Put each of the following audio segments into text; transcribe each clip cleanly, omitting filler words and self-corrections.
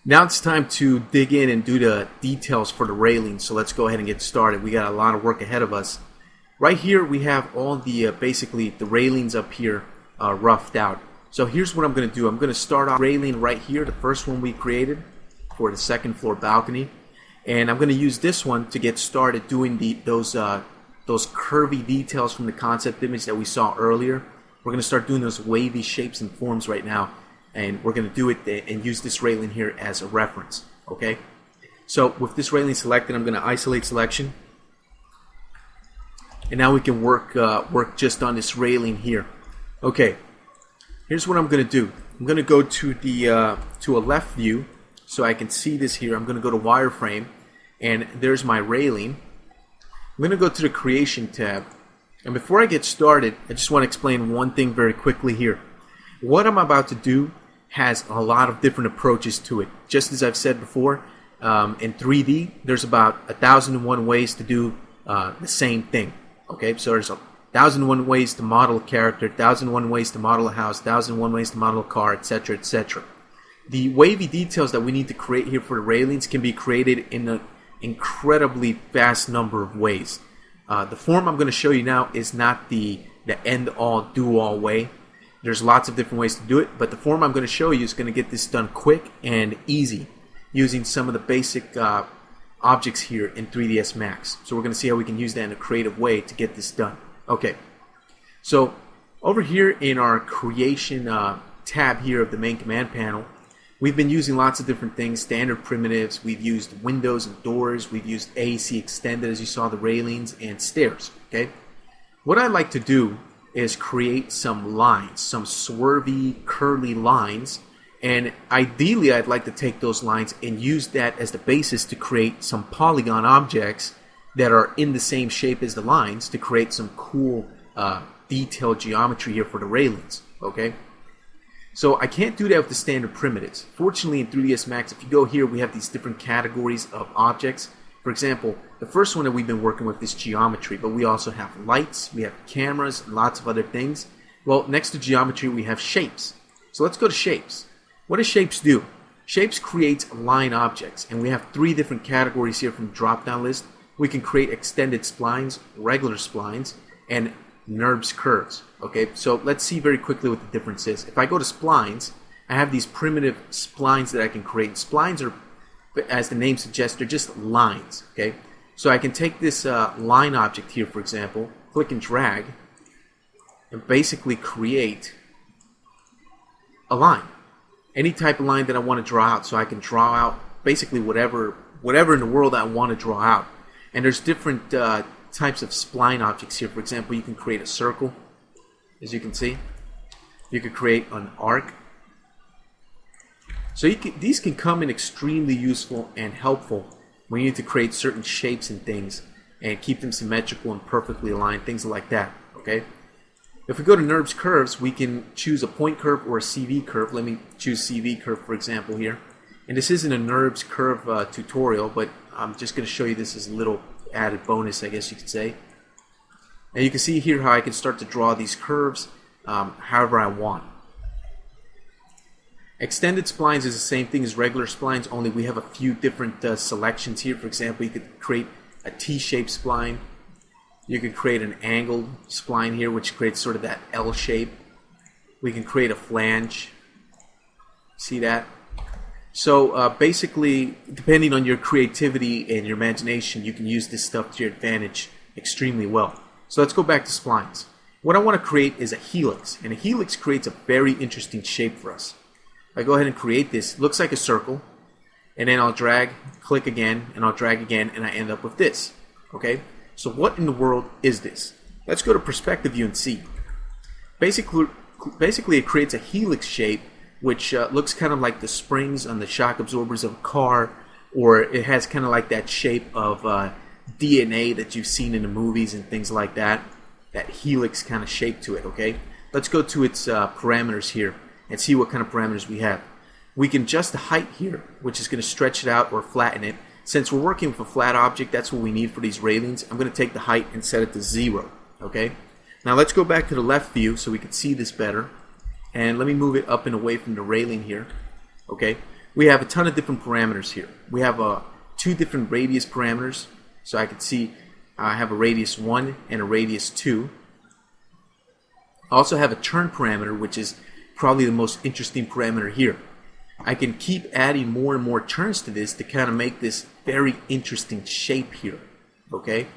Now it's time to dig in and do the details for the railing. So let's go ahead and get started. We got a lot of work ahead of us. Right here we have all the basically the railings up here roughed out. So here's what I'm going to do. I'm going to start off railing right here, the first one we created for the second floor balcony, and I'm going to use this one to get started doing those curvy details from the concept image that we saw earlier. We're going to start doing those wavy shapes and forms right now, and we're going to do it and use this railing here as a reference. Okay, so with this railing selected, I'm going to isolate selection, and now we can work just on this railing here. Okay, here's what I'm going to do. I'm going to go to the to a left view so I can see this here. I'm going to go to wireframe, and there's my railing. I'm going to go to the creation tab, and before I get started, I just want to explain one thing very quickly here. What I'm about to do has a lot of different approaches to it. Just as I've said before, in 3D, there's about 1,001 ways to do the same thing. Okay, so there's 1,001 ways to model a character, 1,001 ways to model a house, 1,001 ways to model a car, etc., etc. The wavy details that we need to create here for the railings can be created in an incredibly vast number of ways. The form I'm going to show you now is not the end-all, do-all way. There's lots of different ways to do it, but the form I'm going to show you is going to get this done quick and easy using some of the basic objects here in 3ds Max. So we're going to see how we can use that in a creative way to get this done. Okay, so over here in our creation tab here of the main command panel, we've been using lots of different things, standard primitives. We've used windows and doors. We've used AAC extended, as you saw, the railings, and stairs. Okay, what I like to do is create some lines, some swervy, curly lines, and ideally I'd like to take those lines and use that as the basis to create some polygon objects that are in the same shape as the lines to create some cool detailed geometry here for the railings. Okay, so I can't do that with the standard primitives. Fortunately, in 3ds Max, if you go here, we have these different categories of objects. For example, the first one that we've been working with is geometry, but we also have lights, we have cameras, and lots of other things. Well, next to geometry, we have shapes. So let's go to shapes. What do shapes do? Shapes creates line objects, and we have 3 different categories here from the drop-down list. We can create extended splines, regular splines, and NURBS curves. Okay, so let's see very quickly what the difference is. If I go to splines, I have these primitive splines that I can create. Splines are, as the name suggests, they're just lines. Okay, so I can take this line object here, for example, click and drag, and basically create a line. Any type of line that I want to draw out. So I can draw out basically whatever in the world I want to draw out. And there's different types of spline objects here. For example, you can create a circle, as you can see. You could create an arc. So these can come in extremely useful and helpful when you need to create certain shapes and things and keep them symmetrical and perfectly aligned, things like that. Okay. If we go to NURBS curves, we can choose a point curve or a CV curve. Let me choose CV curve, for example, here. And this isn't a NURBS curve tutorial, but I'm just going to show you this as a little added bonus, I guess you could say. And you can see here how I can start to draw these curves however I want. Extended splines is the same thing as regular splines, only we have a few different selections here. For example, you could create a T-shaped spline. You could create an angled spline here, which creates sort of that L shape. We can create a flange. See that? So basically, depending on your creativity and your imagination, you can use this stuff to your advantage extremely well. So let's go back to splines. What I want to create is a helix, and a helix creates a very interesting shape for us. If I go ahead and create this, it looks like a circle, and then I'll drag, click again, and I'll drag again, and I end up with this. Okay? So what in the world is this? Let's go to perspective view and see. Basically it creates a helix shape, which looks kind of like the springs on the shock absorbers of a car, or it has kind of like that shape of DNA that you've seen in the movies and things like that. That helix kind of shape to it, okay? Let's go to its parameters here and see what kind of parameters we have. We can adjust the height here, which is going to stretch it out or flatten it. Since we're working with a flat object, that's what we need for these railings. I'm going to take the height and set it to 0. Okay. Now let's go back to the left view so we can see this better. And let me move it up and away from the railing here. Okay. we have a ton of different parameters here. We have two different radius parameters. So I can see I have a radius 1 and a radius 2. I also have a turn parameter, which is probably the most interesting parameter here. I can keep adding more and more turns to this to kind of make this very interesting shape here. Okay?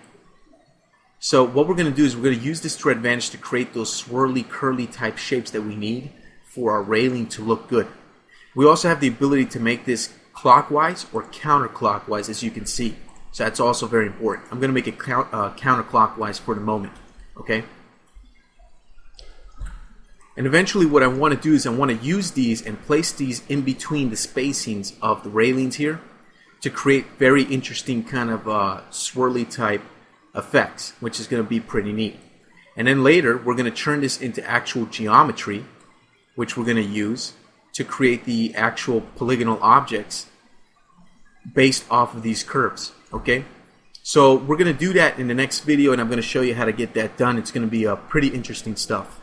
So what we're going to do is we're going to use this to our advantage to create those swirly, curly type shapes that we need for our railing to look good. We also have the ability to make this clockwise or counterclockwise, as you can see. So that's also very important. I'm going to make it counterclockwise for the moment. Okay? And eventually what I want to do is I want to use these and place these in between the spacings of the railings here to create very interesting kind of swirly type effects, which is going to be pretty neat. And then later we're going to turn this into actual geometry, which we're going to use to create the actual polygonal objects based off of these curves. Okay, so we're going to do that in the next video, and I'm going to show you how to get that done. It's going to be pretty interesting stuff.